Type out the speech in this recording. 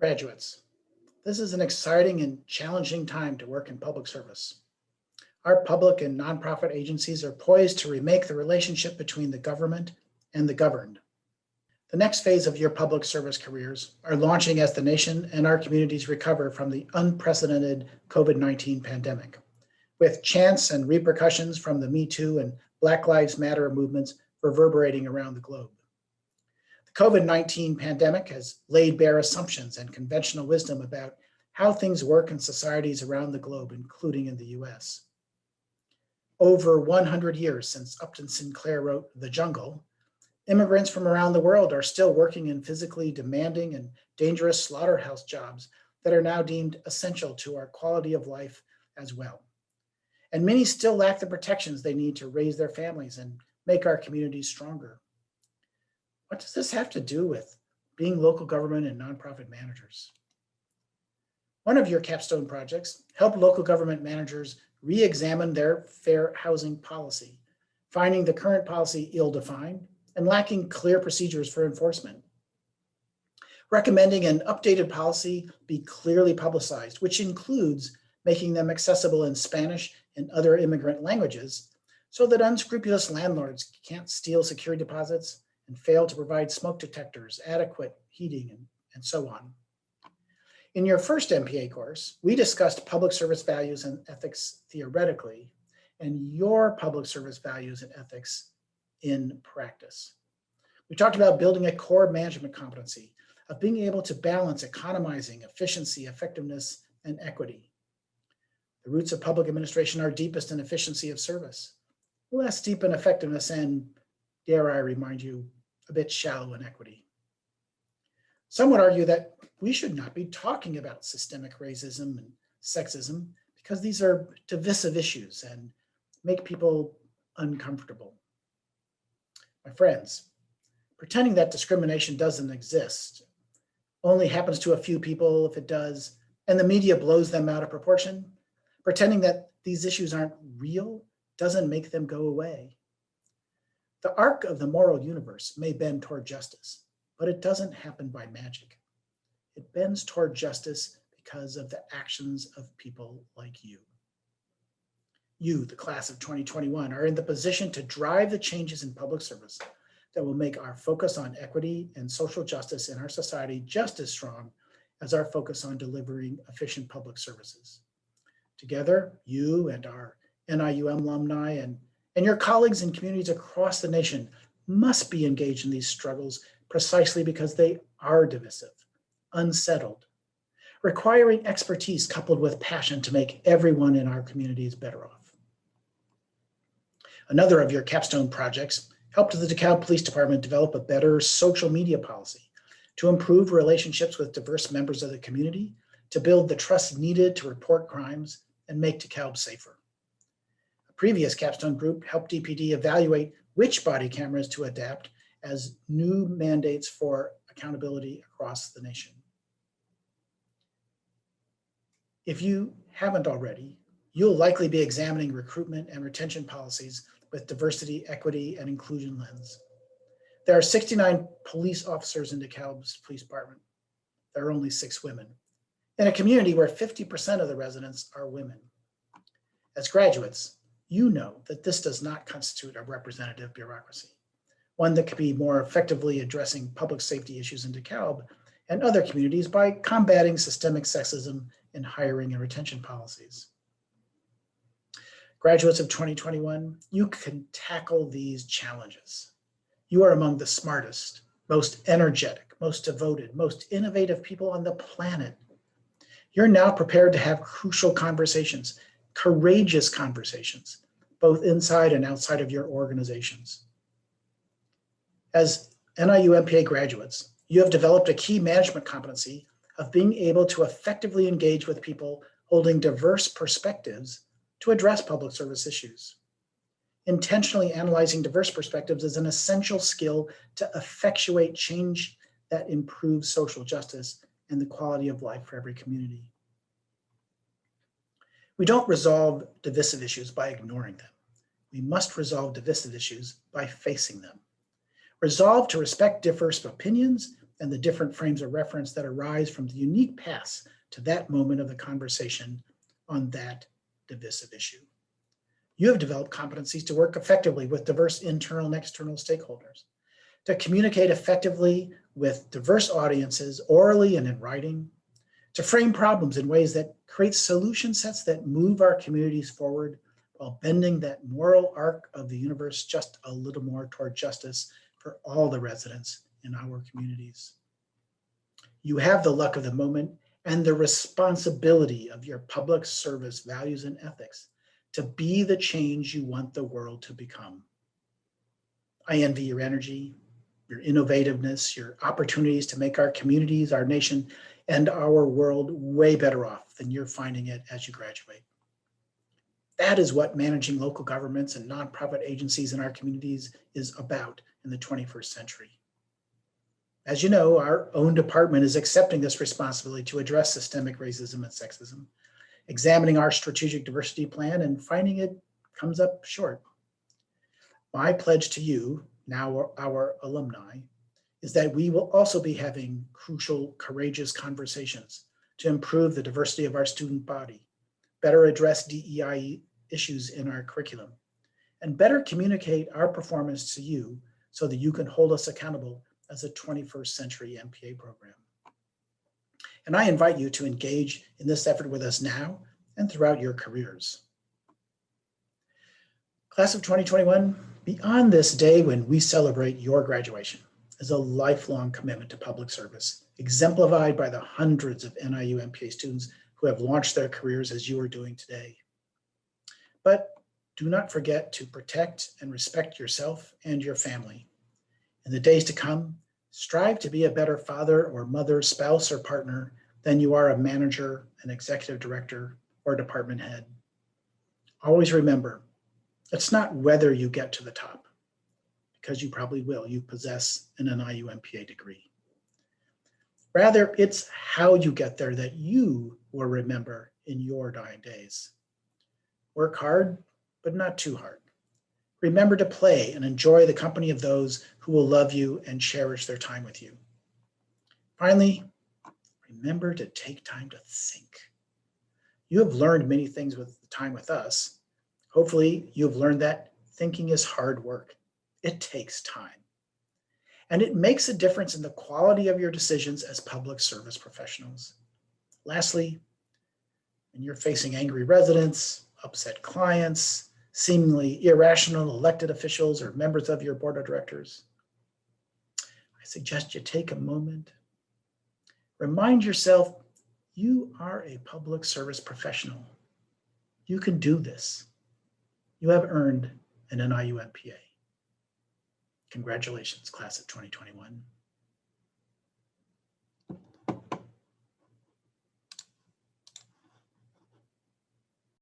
Graduates, this is an exciting and challenging time to work in public service. Our public and nonprofit agencies are poised to remake the relationship between the government and the governed. The next phase of your public service careers are launching as the nation and our communities recover from the unprecedented COVID-19 pandemic, with chants and repercussions from the Me Too and Black Lives Matter movements reverberating around the globe. The COVID-19 pandemic has laid bare assumptions and conventional wisdom about how things work in societies around the globe, including in the US. Over 100 years since Upton Sinclair wrote The Jungle, immigrants from around the world are still working in physically demanding and dangerous slaughterhouse jobs that are now deemed essential to our quality of life as well. And many still lack the protections they need to raise their families and make our communities stronger. What does this have to do with being local government and nonprofit managers? One of your capstone projects helped local government managers re-examine their fair housing policy, finding the current policy ill-defined and lacking clear procedures for enforcement. Recommending an updated policy be clearly publicized, which includes making them accessible in Spanish and other immigrant languages so that unscrupulous landlords can't steal security deposits and fail to provide smoke detectors, adequate heating, and so on. In your first MPA course, we discussed public service values and ethics theoretically, and your public service values and ethics in practice. We talked about building a core management competency of being able to balance economizing, efficiency, effectiveness, and equity. The roots of public administration are deepest in efficiency of service, less deep in effectiveness, and dare I remind you, a bit shallow in equity. Some would argue that we should not be talking about systemic racism and sexism because these are divisive issues and make people uncomfortable. My friends, pretending that discrimination doesn't exist, only happens to a few people if it does, and the media blows them out of proportion, pretending that these issues aren't real doesn't make them go away. The arc of the moral universe may bend toward justice, but it doesn't happen by magic. It bends toward justice because of the actions of people like you. You, the class of 2021, are in the position to drive the changes in public service that will make our focus on equity and social justice in our society just as strong as our focus on delivering efficient public services. Together, you and our NIU alumni and your colleagues in communities across the nation must be engaged in these struggles precisely because they are divisive, unsettled, requiring expertise coupled with passion to make everyone in our communities better off. Another of your capstone projects helped the DeKalb Police Department develop a better social media policy to improve relationships with diverse members of the community, to build the trust needed to report crimes and make DeKalb safer. A previous capstone group helped DPD evaluate which body cameras to adapt as new mandates for accountability across the nation. If you haven't already, you'll likely be examining recruitment and retention policies with diversity, equity, and inclusion lens. There are 69 police officers in DeKalb's police department. There are only 6 women, in a community where 50% of the residents are women. As graduates, you know that this does not constitute a representative bureaucracy, one that could be more effectively addressing public safety issues in DeKalb and other communities by combating systemic sexism in hiring and retention policies. Graduates of 2021, you can tackle these challenges. You are among the smartest, most energetic, most devoted, most innovative people on the planet. You're now prepared to have crucial conversations, courageous conversations, both inside and outside of your organizations. As NIU MPA graduates, you have developed a key management competency of being able to effectively engage with people holding diverse perspectives to address public service issues. Intentionally analyzing diverse perspectives is an essential skill to effectuate change that improves social justice and the quality of life for every community. We don't resolve divisive issues by ignoring them. We must resolve divisive issues by facing them. Resolve to respect diverse opinions and the different frames of reference that arise from the unique paths to that moment of the conversation on that divisive issue. You have developed competencies to work effectively with diverse internal and external stakeholders, to communicate effectively with diverse audiences orally and in writing, to frame problems in ways that create solution sets that move our communities forward while bending that moral arc of the universe just a little more toward justice for all the residents in our communities. You have the luck of the moment and the responsibility of your public service values and ethics to be the change you want the world to become. I envy your energy, your innovativeness, your opportunities to make our communities, our nation, and our world way better off than you're finding it as you graduate. That is what managing local governments and nonprofit agencies in our communities is about in the 21st century. As you know, our own department is accepting this responsibility to address systemic racism and sexism, examining our strategic diversity plan and finding it comes up short. My pledge to you, now our alumni, is that we will also be having crucial, courageous conversations to improve the diversity of our student body, better address DEI issues in our curriculum, and better communicate our performance to you so that you can hold us accountable as a 21st century MPA program. And I invite you to engage in this effort with us now and throughout your careers. Class of 2021, beyond this day when we celebrate your graduation, is a lifelong commitment to public service, exemplified by the hundreds of NIU MPA students who have launched their careers as you are doing today. But do not forget to protect and respect yourself and your family. In the days to come, strive to be a better father or mother, spouse or partner than you are a manager, an executive director, or department head. Always remember, it's not whether you get to the top, because you probably will, you possess an NIU MPA degree. Rather, it's how you get there that you will remember in your dying days. Work hard, but not too hard. Remember to play and enjoy the company of those who will love you and cherish their time with you. Finally, remember to take time to think. You have learned many things with the time with us. Hopefully, you've learned that thinking is hard work. It takes time. And it makes a difference in the quality of your decisions as public service professionals. Lastly, when you're facing angry residents, upset clients, seemingly irrational elected officials or members of your board of directors, I suggest you take a moment. Remind yourself you are a public service professional. You can do this. You have earned an NIU MPA. Congratulations, class of 2021.